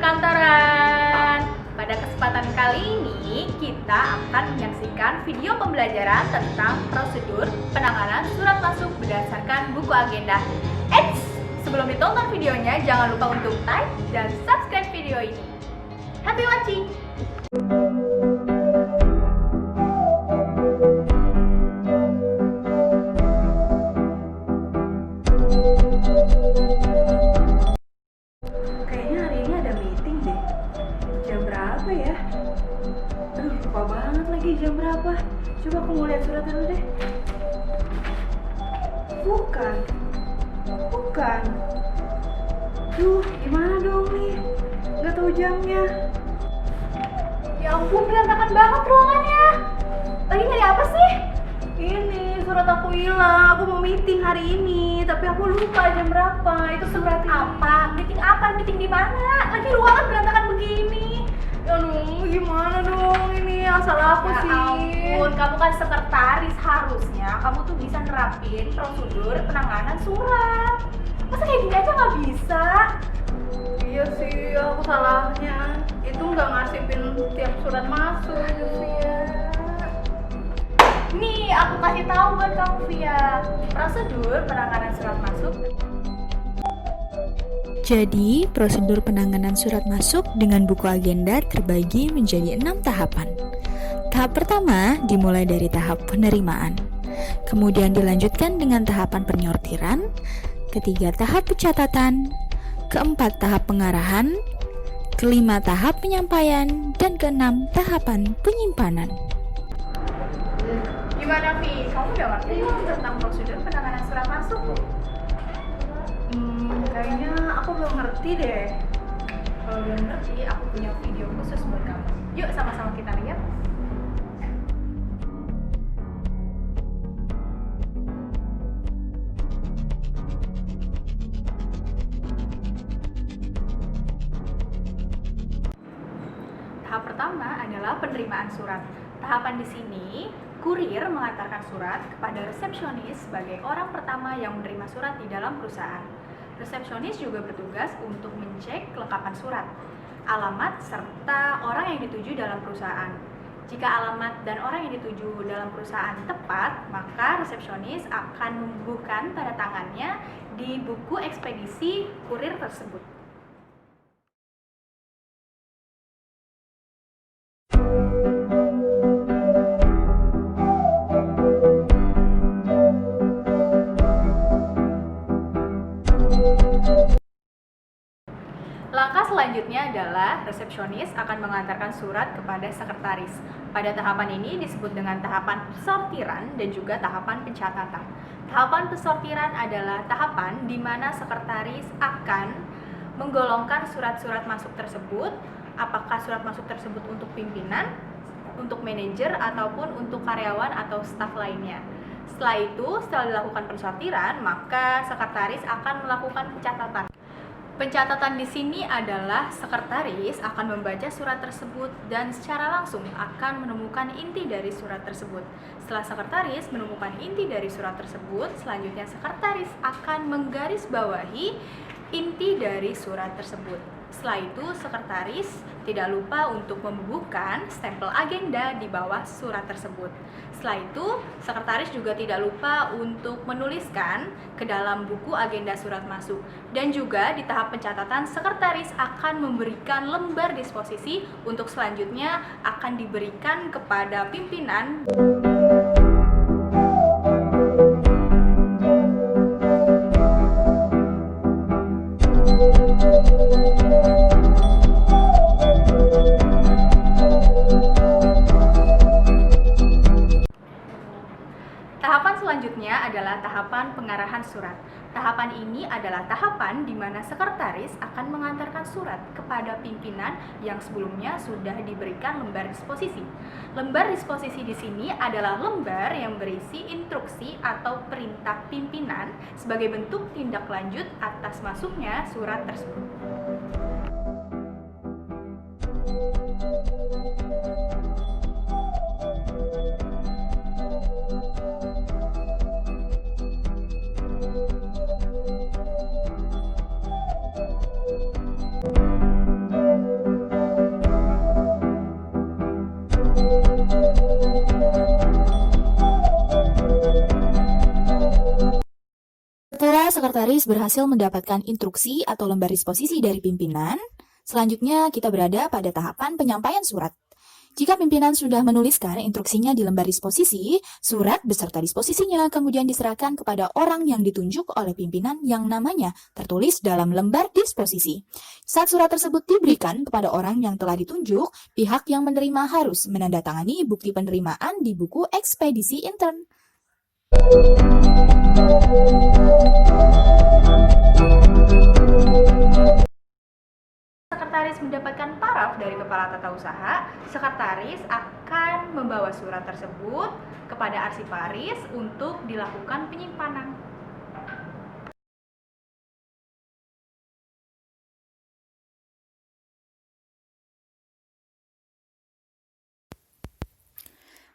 kantoran. Pada kesempatan kali ini kita akan menyaksikan video pembelajaran tentang prosedur penanganan surat masuk berdasarkan buku agenda. Eits, sebelum ditonton videonya jangan lupa untuk like dan subscribe video ini. Happy watching! Kayaknya hari ini ada meeting deh. Jam berapa ya? Aduh, lupa banget lagi jam berapa. Coba aku mau lihat surat dulu deh. Bukan. Duh, gimana dong nih? Nggak tahu jamnya. Ya ampun, berantakan banget ruangannya. Lagi nyari apa sih? Ini surat aku hilang. Aku mau meeting hari ini, tapi aku lupa jam berapa. Itu surat Apa? Meeting apa? Meeting di mana? Lagi ruangan berantakan begini. Aduh, gimana dong ini? Asal aku Ya sih. ampun, kamu kan sekretaris, harusnya kamu tuh bisa nerapin prosedur penanganan surat. Masa kayak gini aja nggak bisa? Iya sih, aku salahnya. Itu nggak ngasipin tiap surat masuk, Via. Nih, aku kasih tahu buat kamu, Via. Prosedur penanganan surat masuk. Jadi, prosedur penanganan surat masuk dengan buku agenda terbagi menjadi 6 tahapan. Tahap pertama dimulai dari tahap penerimaan, kemudian dilanjutkan dengan tahapan penyortiran, ketiga tahap pencatatan, keempat tahap pengarahan, kelima tahap penyampaian, dan keenam tahapan penyimpanan. Gimana, Vi? Kamu udah ngerti belum tentang prosedur penanganan surat masuk? Kayaknya aku belum ngerti deh. Kalau belum ngerti, aku punya video khusus buat kamu. Yuk sama-sama kita lihat. Tahap pertama adalah penerimaan surat. Tahapan di sini, kurir mengantarkan surat kepada resepsionis sebagai orang pertama yang menerima surat di dalam perusahaan. Resepsionis juga bertugas untuk mencek kelengkapan surat, alamat, serta orang yang dituju dalam perusahaan. Jika alamat dan orang yang dituju dalam perusahaan tepat, maka resepsionis akan membubuhkan tanda tangannya di buku ekspedisi kurir tersebut. Langkah selanjutnya adalah resepsionis akan mengantarkan surat kepada sekretaris. Pada tahapan ini disebut dengan tahapan sortiran dan juga tahapan pencatatan. Tahapan pensortiran adalah tahapan di mana sekretaris akan menggolongkan surat-surat masuk tersebut, apakah surat masuk tersebut untuk pimpinan, untuk manajer, ataupun untuk karyawan atau staf lainnya. Setelah dilakukan pensortiran, maka sekretaris akan melakukan pencatatan. Pencatatan di sini adalah sekretaris akan membaca surat tersebut dan secara langsung akan menemukan inti dari surat tersebut. Setelah sekretaris menemukan inti dari surat tersebut, selanjutnya sekretaris akan menggarisbawahi inti dari surat tersebut. Setelah itu, sekretaris tidak lupa untuk membubuhkan stempel agenda di bawah surat tersebut. Setelah itu, sekretaris juga tidak lupa untuk menuliskan ke dalam buku agenda surat masuk. Dan juga di tahap pencatatan, sekretaris akan memberikan lembar disposisi untuk selanjutnya akan diberikan kepada pimpinan. Tahapan selanjutnya adalah tahapan pengarahan surat. Tahapan ini adalah tahapan di mana sekretaris akan mengantarkan surat kepada pimpinan yang sebelumnya sudah diberikan lembar disposisi. Lembar disposisi di sini adalah lembar yang berisi instruksi atau perintah pimpinan sebagai bentuk tindak lanjut atas masuknya surat tersebut. sekretaris berhasil mendapatkan instruksi atau lembar disposisi dari pimpinan, selanjutnya kita berada pada tahapan penyampaian surat. Jika pimpinan sudah menuliskan instruksinya di lembar disposisi, surat beserta disposisinya kemudian diserahkan kepada orang yang ditunjuk oleh pimpinan yang namanya tertulis dalam lembar disposisi. Saat surat tersebut diberikan kepada orang yang telah ditunjuk, pihak yang menerima harus menandatangani bukti penerimaan di buku ekspedisi intern. Sekretaris mendapatkan paraf dari kepala tata usaha, sekretaris akan membawa surat tersebut kepada arsiparis untuk dilakukan penyimpanan.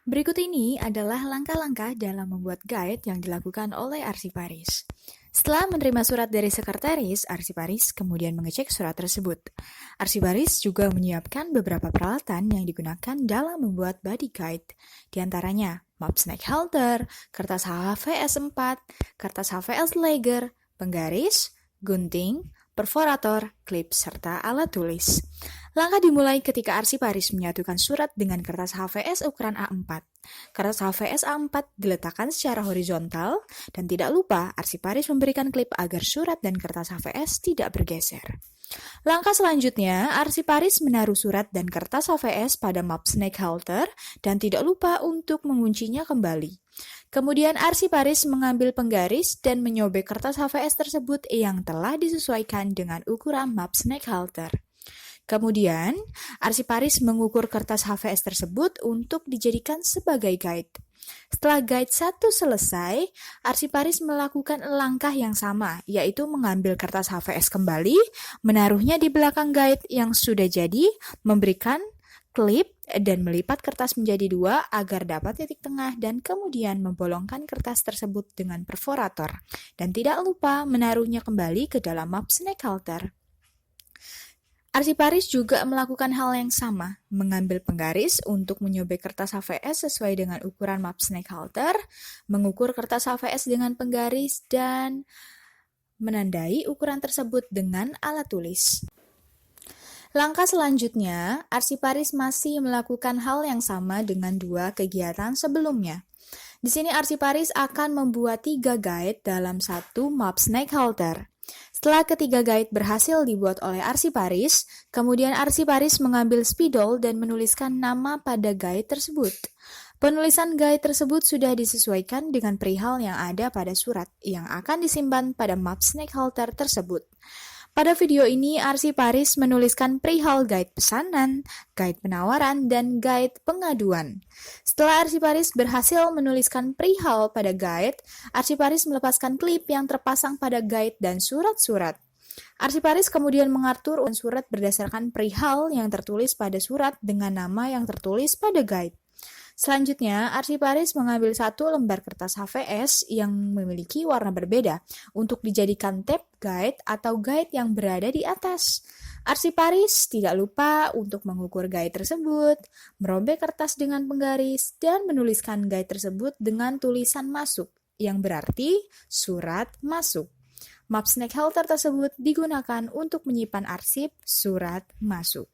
Berikut ini adalah langkah-langkah dalam membuat guide yang dilakukan oleh arsiparis. Setelah menerima surat dari sekretaris, arsiparis kemudian mengecek surat tersebut. Arsiparis juga menyiapkan beberapa peralatan yang digunakan dalam membuat body guide, di antaranya map snack halter, kertas HVS 4, kertas HVS lager, penggaris, gunting, perforator, klip, serta alat tulis. Langkah dimulai ketika arsiparis menyatukan surat dengan kertas HVS ukuran A4. Kertas HVS A4 diletakkan secara horizontal dan tidak lupa arsiparis memberikan klip agar surat dan kertas HVS tidak bergeser. Langkah selanjutnya, arsiparis menaruh surat dan kertas HVS pada map snake halter dan tidak lupa untuk menguncinya kembali. Kemudian arsiparis mengambil penggaris dan menyobek kertas HVS tersebut yang telah disesuaikan dengan ukuran map snake halter. Kemudian, arsiparis mengukur kertas HVS tersebut untuk dijadikan sebagai guide. Setelah guide 1 selesai, arsiparis melakukan langkah yang sama, yaitu mengambil kertas HVS kembali, menaruhnya di belakang guide yang sudah jadi, memberikan klip, dan melipat kertas menjadi 2 agar dapat titik tengah dan kemudian membolongkan kertas tersebut dengan perforator. Dan tidak lupa menaruhnya kembali ke dalam map snake halter. Arsiparis juga melakukan hal yang sama, mengambil penggaris untuk menyobek kertas HVS sesuai dengan ukuran map snake halter, mengukur kertas HVS dengan penggaris, dan menandai ukuran tersebut dengan alat tulis. Langkah selanjutnya, arsiparis masih melakukan hal yang sama dengan 2 kegiatan sebelumnya. Di sini arsiparis akan membuat 3 guide dalam 1 map snake halter. Setelah ketiga guide berhasil dibuat oleh arsiparis, kemudian arsiparis mengambil spidol dan menuliskan nama pada guide tersebut. Penulisan guide tersebut sudah disesuaikan dengan perihal yang ada pada surat yang akan disimpan pada map snake halter tersebut. Pada video ini, arsiparis menuliskan perihal guide pesanan, guide penawaran, dan guide pengaduan. Setelah arsiparis berhasil menuliskan perihal pada guide, arsiparis melepaskan klip yang terpasang pada guide dan surat-surat. Arsiparis kemudian mengatur surat berdasarkan perihal yang tertulis pada surat dengan nama yang tertulis pada guide. Selanjutnya, arsiparis mengambil 1 lembar kertas HVS yang memiliki warna berbeda untuk dijadikan tab guide atau guide yang berada di atas. Arsiparis tidak lupa untuk mengukur guide tersebut, merobek kertas dengan penggaris, dan menuliskan guide tersebut dengan tulisan masuk, yang berarti surat masuk. Map snake halter tersebut digunakan untuk menyimpan arsip surat masuk.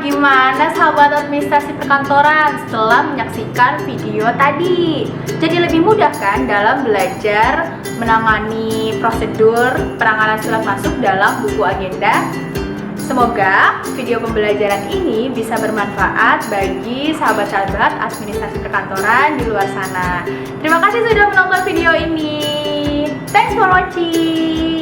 Gimana sahabat administrasi perkantoran setelah menyaksikan video tadi? Jadi lebih mudah kan dalam belajar menangani prosedur penanganan surat masuk dalam buku agenda? Semoga video pembelajaran ini bisa bermanfaat bagi sahabat-sahabat administrasi perkantoran di luar sana. Terima kasih sudah menonton video ini. Thanks for watching.